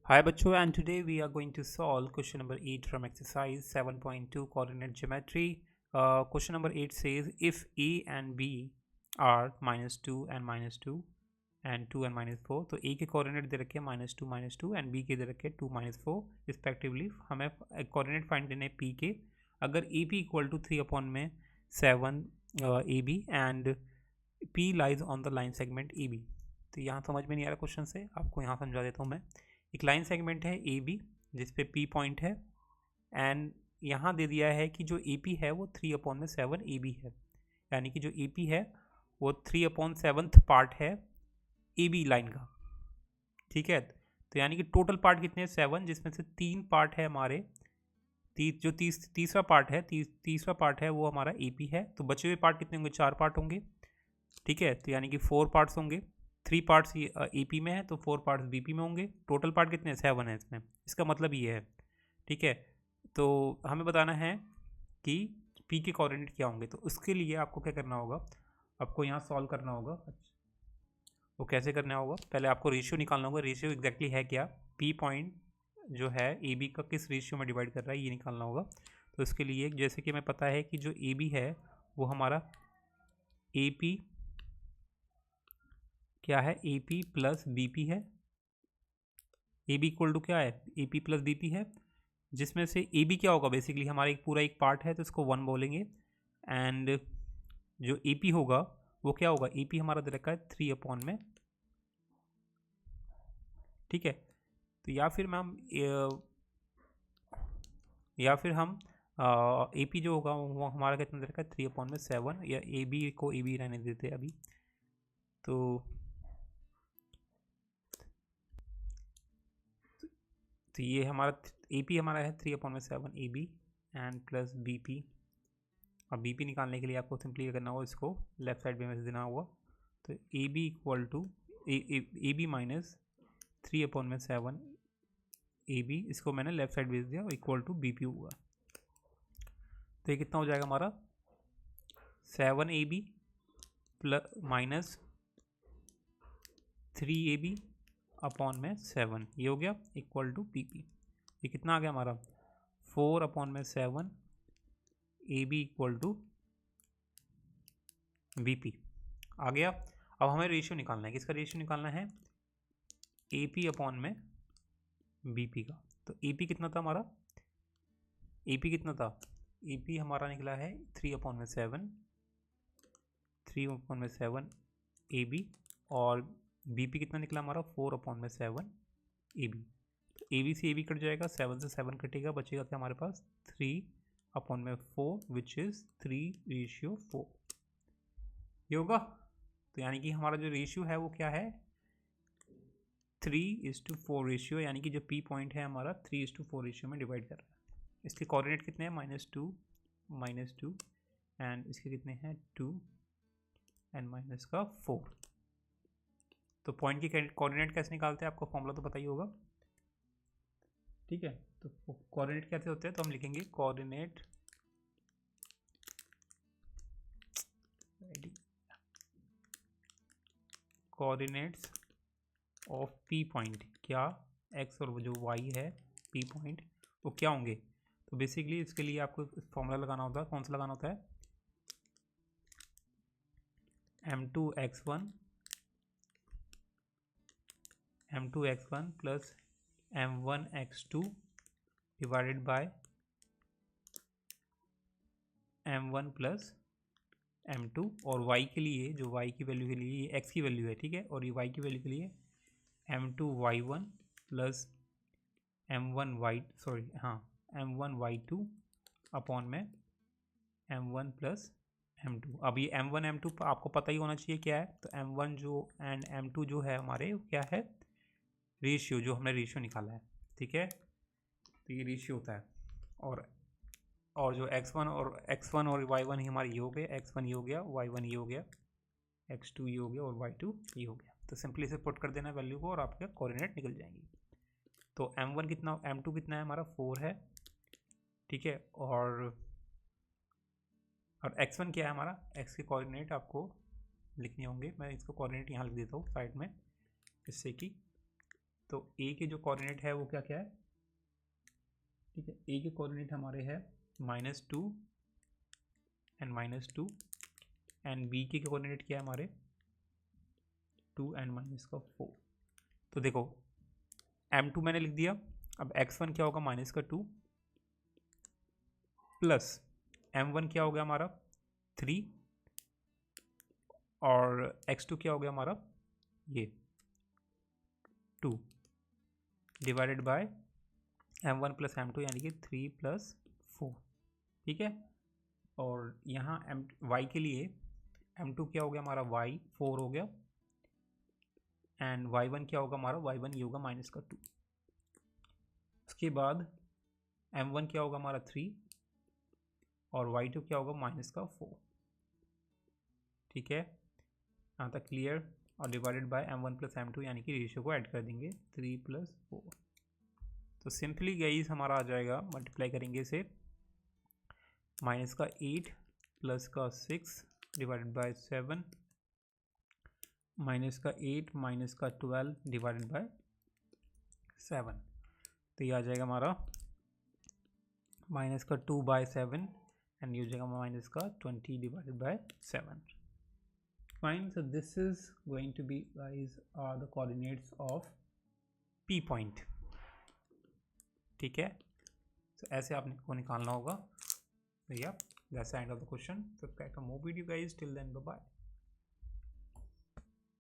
Hi Bacho, and today we are going to solve question number 8 from exercise 7.2 coordinate geometry. Question number 8 says if A and B are -2 and -2 and 2 and -4, तो A के coordinate दे रखे -2 and B के दे रखे 2 -4 respectively. हमें coordinate find करने P के. अगर A P equal to 3/7 A B and P lies on the line segment A B. तो यहाँ समझ में नहीं आ रहा क्वेश्चन से, आपको यहाँ समझा देता हूँ मैं. एक लाइन सेगमेंट है ए बी जिसपे पी पॉइंट है एंड यहाँ दे दिया है कि जो ए पी है वो 3/7 ए बी है, यानी कि जो ए पी है वो 3/7 पार्ट है ए बी लाइन का. ठीक है, तो यानी कि टोटल पार्ट कितने हैं 7, जिसमें से 3 पार्ट है हमारे तीसरा पार्ट है तीसरा पार्ट है वो हमारा ए पी है. तो बचे हुए पार्ट कितने होंगे, 4 पार्ट होंगे. ठीक है, तो यानी कि 4 पार्ट्स होंगे. 3 पार्ट्स ए पी में है तो 4 पार्ट्स बी पी में होंगे. टोटल पार्ट कितने 7 है इसमें, इसका मतलब ये है. ठीक है, तो हमें बताना है कि पी के कोऑर्डिनेट क्या होंगे. तो उसके लिए आपको क्या करना होगा, आपको यहाँ सॉल्व करना होगा. वो कैसे करना होगा, पहले आपको रेशियो निकालना होगा. रेशियो एग्जैक्टली है क्या, पी पॉइंट जो है ए बी का किस रेशियो में डिवाइड कर रहा है ये निकालना होगा. तो इसके लिए जैसे कि हमें पता है कि जो ए बी है वो हमारा ए पी क्या है, A P plus B P है. ए बी इक्वल टू क्या है, A P plus B P है, जिसमें से ए बी क्या होगा, बेसिकली हमारा एक पूरा एक पार्ट है तो इसको 1 बोलेंगे. एंड जो ए पी होगा वो क्या होगा, ए पी हमारा दे रखा है 3 में. ठीक है, तो या फिर हम ए पी जो होगा वो हमारा कितना दे रखा है 3/7, या ए बी को ए बी रहने देते हैं अभी. तो ये हमारा ए पी हमारा है 3/7 A B and plus B P. अब बी पी निकालने के लिए आपको सिंपली क्या करना होगा, इसको लेफ्ट साइड में देना होगा. तो A B equal to A B minus 3/7 A B, इसको मैंने लेफ्ट साइड भेज दिया, इक्वल टू बी पी हुआ. तो ये कितना हो जाएगा हमारा 7 A B plus minus 3 A B upon में 7, ये हो गया इक्वल टू पी पी. ये कितना आ गया हमारा 4/7 A B equal to B P आ गया. अब हमें रेशियो निकालना है, किसका रेशियो निकालना है, ए पी अपॉन में बी पी का. तो ए पी कितना था हमारा, ए पी कितना था, ए पी हमारा निकला है 3/7 ए बी, और बी पी कितना निकला हमारा 4/7 ए बी. तो ए बी से ए बी कट जाएगा, 7 से 7 कटेगा, बचेगा क्या हमारे पास 3/4 विच इज़ 3:4 ये होगा. तो यानी कि हमारा जो रेशियो है वो क्या है 3:4 रेशियो, यानी कि जो पी पॉइंट है हमारा 3:4 रेशियो में डिवाइड कर रहा है. इसके कोऑर्डिनेट कितने हैं -2 एंड इसके कितने हैं 2 एंड माइनस का 4. तो पॉइंट की कोऑर्डिनेट कैसे निकालते हैं, आपको फॉर्मूला तो पता ही होगा. ठीक है, तो कोऑर्डिनेट कैसे होते हैं, तो हम लिखेंगे कोऑर्डिनेट्स ऑफ पी पॉइंट, क्या एक्स और जो वाई है पी पॉइंट वो क्या होंगे. तो बेसिकली इसके लिए आपको फॉर्मूला लगाना होता है. कौन सा लगाना होता है, m2x1 plus m1x2 divided by m1 plus m2, और y के लिए जो y की वैल्यू के लिए ये x की वैल्यू है. ठीक है, और ये y की वैल्यू के लिए m2y1 प्लस m1y2 अपॉन में m1 प्लस m2. अब ये m1 m2 आपको पता ही होना चाहिए क्या है. तो m1 जो एंड m2 जो है हमारे क्या है, रेशियो, जो हमने रेशियो निकाला है. ठीक है, तो ये रेशियो होता है. और जो x1 और y1 ही हमारे ये हो गए, x1 ये हो गया, y1 ये हो गया, x2 ये हो गया और y2 ये हो गया. तो सिंपली से पुट कर देना वैल्यू को और आपके कोऑर्डिनेट निकल जाएंगी. तो m1 कितना, m2 कितना है हमारा 4 है. ठीक है, और x1 क्या है हमारा, x के कोऑर्डिनेट आपको लिखने होंगे. मैं इसको कोऑर्डिनेट यहाँ लिख देता हूँ साइड में, जिससे कि तो ए के जो कोऑर्डिनेट है वो क्या क्या है, ठीक है, ए के कोऑर्डिनेट हमारे है -2 एंड -2 एंड बी के कोऑर्डिनेट क्या है हमारे 2 एंड -4। तो देखो m2 मैंने लिख दिया। अब x1 क्या होगा -2 प्लस m1 क्या हो गया हमारा 3 और x2 क्या हो गया हमारा ये 2 divided by m1 plus m2 यानी कि 3 + 4, ठीक है। और यहाँ y के लिए m2 क्या हो गया हमारा y 4 हो गया एंड y1 क्या होगा हमारा y1 ये होगा -2। उसके बाद m1 क्या होगा हमारा 3 और y2 क्या होगा -4, ठीक है। यहाँ तक क्लियर। और divided by m1 plus m2 यानी कि रेशियो को ऐड कर देंगे 3 + 4। तो सिंपली गाइस हमारा आ जाएगा, मल्टीप्लाई करेंगे इसे -8 plus 6 divided by 7 -8 -12 divided by 7। तो ये आ जाएगा हमारा -2/7 एंड ये हो जाएगा -20 divided by 7। Fine, so this is going to be guys are the coordinates of P point, ठीक है। तो ऐसे आपको निकालना होगा। So yeah, that's the end of the question. Subscribe for more video guys. Till then, bye bye.